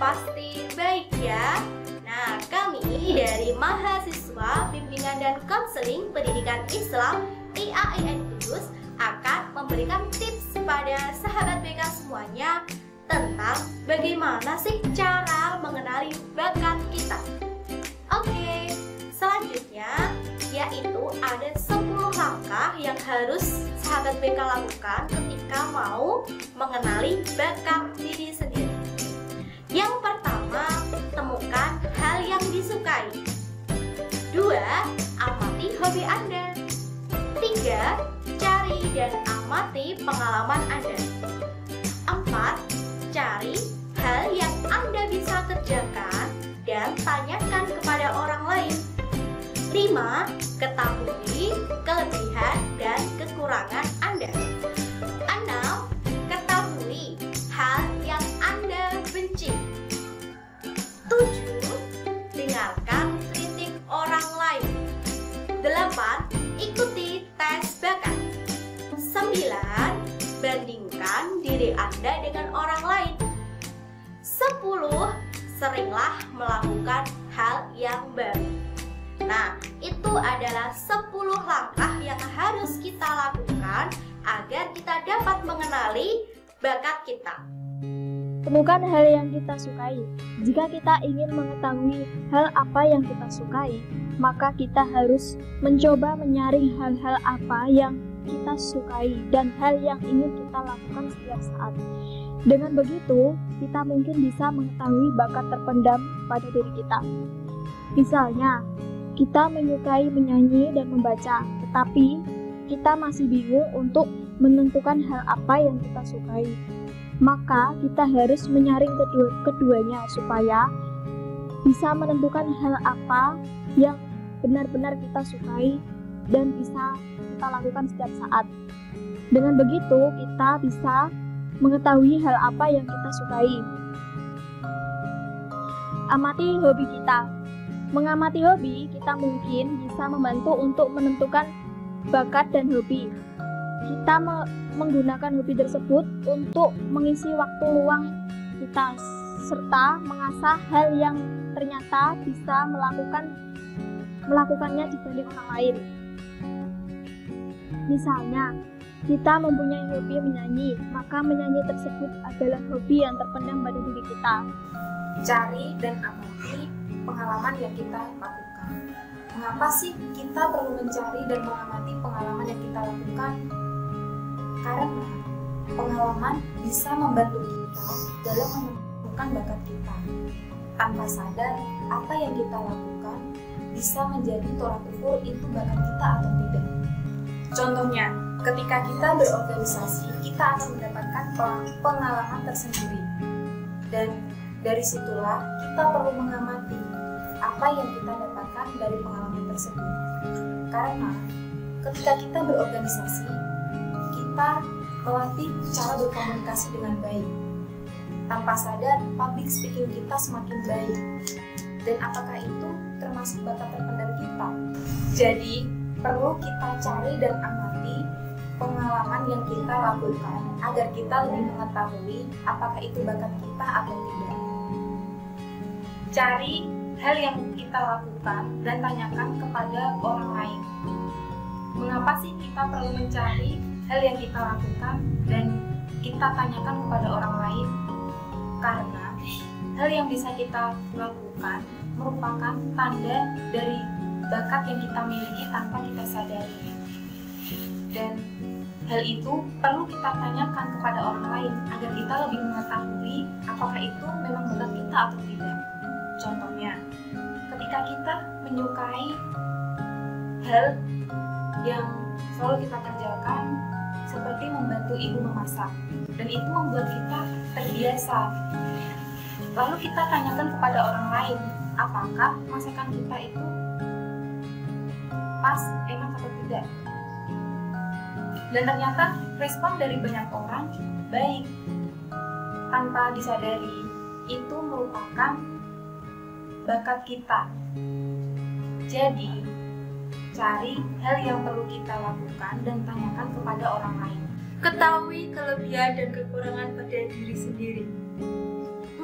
pasti baik ya. Nah, kami dari Mahasiswa Bimbingan dan Konseling Pendidikan Islam IAIN Kudus akan memberikan tips pada sahabat BK semuanya tentang bagaimana sih cara mengenali bakat kita. Oke, selanjutnya yaitu ada 10 langkah yang harus sahabat BK lakukan ketika mau mengenali bakat diri sendiri. Yang pertama, temukan hal yang disukai. 2. Amati hobi Anda. 3. Cari dan amati pengalaman Anda. 4. Cari hal yang Anda bisa kerjakan dan tanyakan kepada orang lain. 5. Ketahui kelebihan dan kekurangan Anda. 6. Ketahui hal yang Anda benci. 7. Dengarkan kritik orang lain. 8. Ikuti tes bakat. 9. Bandingkan diri Anda dengan orang lain. 10. Seringlah melakukan hal yang baru. Nah, itu adalah 10 langkah yang harus kita lakukan agar kita dapat mengenali bakat kita. Temukan hal yang kita sukai. Jika kita ingin mengetahui hal apa yang kita sukai, maka kita harus mencoba menyaring hal-hal apa yang kita sukai dan hal yang ingin kita lakukan setiap saat. Dengan begitu, kita mungkin bisa mengetahui bakat terpendam pada diri kita. Misalnya, kita menyukai menyanyi dan membaca, tetapi kita masih bingung untuk menentukan hal apa yang kita sukai. Maka kita harus menyaring keduanya supaya bisa menentukan hal apa yang benar-benar kita sukai dan bisa kita lakukan setiap saat. Dengan begitu, kita bisa mengetahui hal apa yang kita sukai. Amati hobi kita. Mengamati hobi, kita mungkin bisa membantu untuk menentukan bakat dan hobi. Kita menggunakan hobi tersebut untuk mengisi waktu luang kita, serta mengasah hal yang ternyata bisa melakukannya dibanding orang lain. Misalnya, kita mempunyai hobi menyanyi, maka menyanyi tersebut adalah hobi yang terpendam pada diri kita. Cari dan amati pengalaman yang kita lakukan. Mengapa sih kita perlu mencari dan mengamati pengalaman yang kita lakukan? Karena pengalaman bisa membantu kita dalam menemukan bakat kita. Tanpa sadar, apa yang kita lakukan bisa menjadi tolak ukur itu bakat kita atau tidak. Contohnya, ketika kita berorganisasi, kita akan mendapatkan pengalaman tersendiri. Dan dari situlah kita perlu mengamati apa yang kita dapatkan dari pengalaman tersebut. Karena ketika kita berorganisasi, kita melatih cara berkomunikasi dengan baik. Tanpa sadar, public speaking kita semakin baik. Dan apakah itu termasuk bakat terpendam kita? Jadi, perlu kita cari dan amati pengalaman yang kita lakukan agar kita lebih mengetahui apakah itu bakat kita atau tidak. Cari hal yang kita lakukan dan tanyakan kepada orang lain. Mengapa sih kita perlu mencari hal yang kita lakukan dan kita tanyakan kepada orang lain? Karena hal yang bisa kita lakukan merupakan tanda dari bakat yang kita miliki tanpa kita sadari. Dan hal itu perlu kita tanyakan kepada orang lain agar kita lebih mengetahui apakah itu memang bakat kita atau tidak. Contohnya, ketika kita menyukai hal yang selalu kita kerjakan seperti membantu ibu memasak, dan itu membuat kita terbiasa. Lalu kita tanyakan kepada orang lain, apakah masakan kita itu pas, enak atau tidak. Dan ternyata respon dari banyak orang baik. Tanpa disadari, itu merupakan bakat kita. Jadi, cari hal yang perlu kita lakukan dan tanyakan kepada orang lain. Ketahui kelebihan dan kekurangan pada diri sendiri.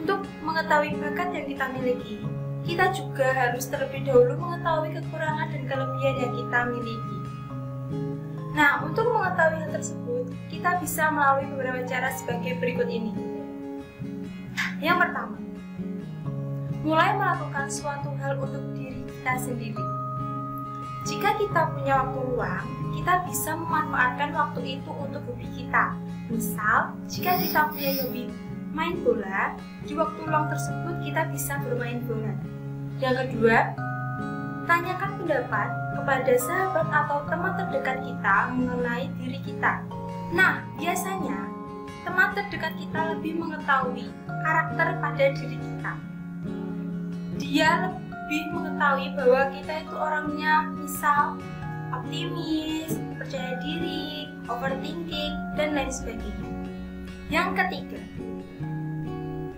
Untuk mengetahui bakat yang kita miliki, kita juga harus terlebih dahulu mengetahui kekurangan dan kelebihan yang kita miliki. Nah, untuk mengetahui hal tersebut, kita bisa melalui beberapa cara sebagai berikut ini. Yang pertama, mulai melakukan suatu hal untuk diri kita sendiri. Jika kita punya waktu luang, kita bisa memanfaatkan waktu itu untuk hobi kita. Misal, jika kita punya hobi main bola, di waktu luang tersebut kita bisa bermain bola. Yang kedua, tanyakan pendapat kepada sahabat atau teman terdekat kita mengenai diri kita. Nah, biasanya teman terdekat kita lebih mengetahui karakter pada diri kita. Dia lebih mengetahui bahwa kita itu orangnya misal optimis, percaya diri, overthinking, dan lain sebagainya. Yang ketiga,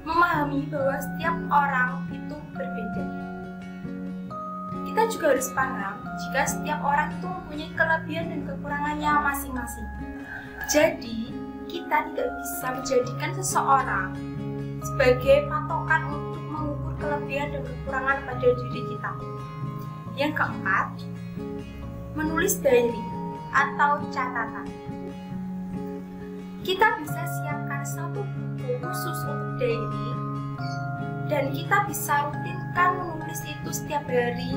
memahami bahwa setiap orang itu berbeda. Kita juga harus paham jika setiap orang itu mempunyai kelebihan dan kekurangannya masing-masing. Jadi, kita tidak bisa menjadikan seseorang sebagai patokan untuk mengukur kelebihan dan kekurangan pada diri kita. Yang keempat, menulis diary atau catatan. Kita bisa siapkan satu buku khusus untuk diary dan kita bisa rutinkan menulis itu setiap hari.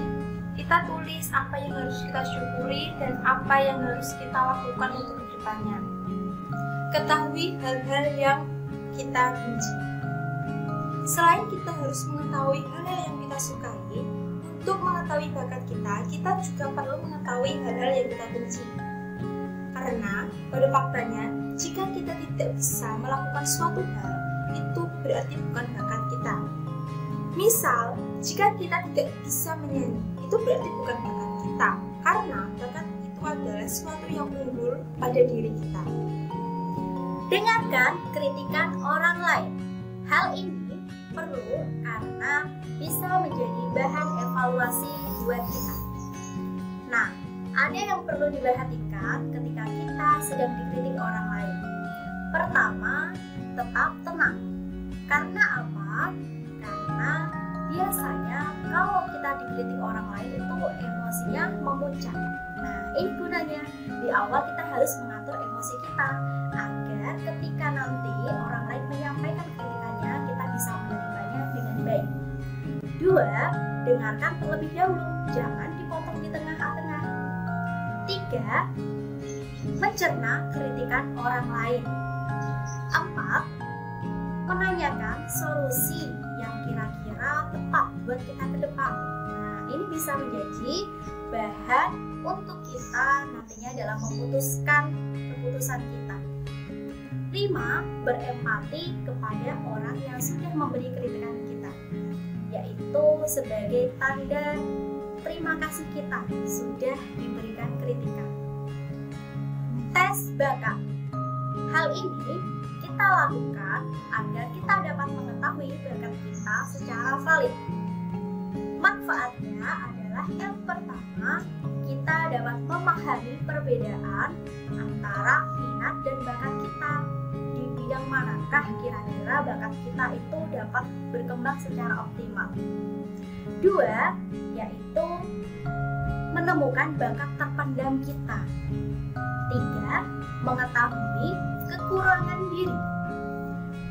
Kita tulis apa yang harus kita syukuri dan apa yang harus kita lakukan untuk kedepannya. Ketahui hal-hal yang kita benci. Selain kita harus mengetahui hal-hal yang kita sukai, untuk mengetahui bakat kita juga perlu mengetahui hal-hal yang kita benci. Karena pada faktanya, jika kita tidak bisa melakukan suatu hal, itu berarti bukan bakat kita. Misal, jika kita tidak bisa menyanyi, itu berarti bukan bakat kita. Karena bakat itu adalah sesuatu yang unggul pada diri kita. Dengarkan kritikan orang lain. Hal ini perlu karena bisa menjadi bahan evaluasi buat kita. Nah, ada yang perlu diperhatikan ketika kita sedang dikritik orang lain. Pertama, tetap tenang. Karena apa? Karena biasanya kalau kita dikritik orang lain itu emosinya memuncak. Nah, ini gunanya di awal kita harus mengatur emosi kita agar ketika nanti orang lain menyampaikan kritikannya, kita bisa menerimanya dengan baik. 2. Dengarkan terlebih dahulu, jangan dipotong di tengah-tengah. 3. Mencerna kritikan orang lain. 4. Menanyakan solusi yang kira-kira tepat buat kita ke depan. Nah, ini bisa menjadi bahan untuk kita nantinya dalam memutuskan keputusan kita. 5. Berempati kepada orang yang sudah memberi kritikan kita, yaitu sebagai tanda terima kasih kita sudah diberikan kritikan. Tes bakat. Hal ini kita lakukan agar kita dapat mengetahui bakat kita secara valid. Manfaatnya adalah yang pertama, kita dapat memahami perbedaan antara minat dan bakat kita. Di bidang manakah kira-kira bakat kita itu dapat berkembang secara optimal. 2. Yaitu menemukan bakat terpendam kita. 3. Mengetahui kekurangan diri.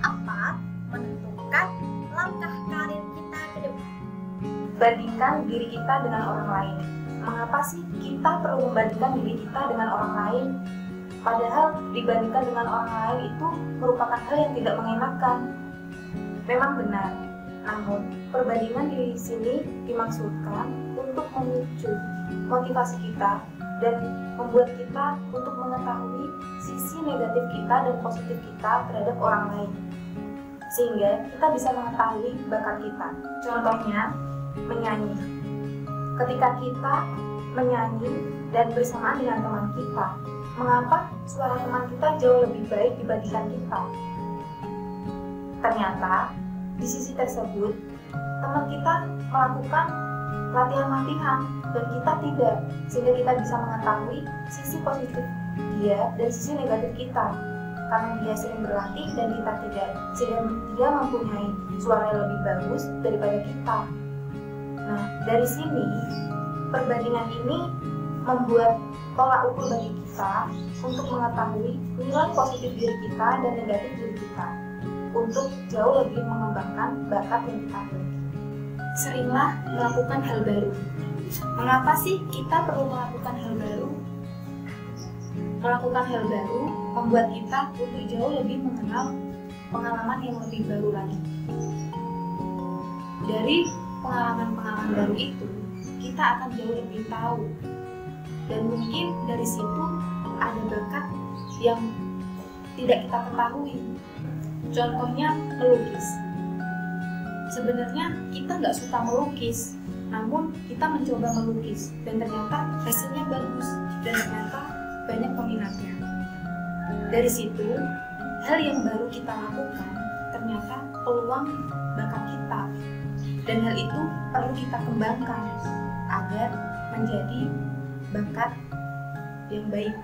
4. Menentukan langkah karir kita ke depan. Bandingkan diri kita dengan orang lain. Mengapa sih kita perlu membandingkan diri kita dengan orang lain? Padahal dibandingkan dengan orang lain itu merupakan hal yang tidak mengenakan. Memang benar, namun perbandingan di sini dimaksudkan untuk memicu motivasi kita dan membuat kita untuk mengetahui sisi negatif kita dan positif kita terhadap orang lain, sehingga kita bisa mengetahui bakat kita. Contohnya, menyanyi. Ketika kita menyanyi dan bersamaan dengan teman kita, mengapa suara teman kita jauh lebih baik dibandingkan kita? Ternyata di sisi tersebut teman kita melakukan latihan-latihan dan kita tidak, sehingga kita bisa mengetahui sisi positif dia dan sisi negatif kita. karena dia sering berlatih dan kita tidak mempunyai suara yang lebih bagus daripada kita. Nah, dari sini perbandingan ini membuat tolak ukur bagi kita untuk mengetahui nilai positif diri kita dan negatif diri kita untuk jauh lebih mengembangkan bakat yang kita miliki. Seringlah melakukan hal baru. Mengapa sih kita perlu melakukan hal baru? Melakukan hal baru membuat kita untuk jauh lebih mengenal pengalaman yang lebih baru lagi. Dari pengalaman-pengalaman baru itu, kita akan jauh lebih tahu. Dan mungkin dari situ ada bakat yang tidak kita ketahui. Contohnya melukis. Sebenarnya kita nggak suka melukis, namun kita mencoba melukis dan ternyata hasilnya bagus dan ternyata banyak peminatnya. Dari situ, hal yang baru kita lakukan ternyata peluang bakat kita, dan hal itu perlu kita kembangkan agar menjadi bakat yang baik.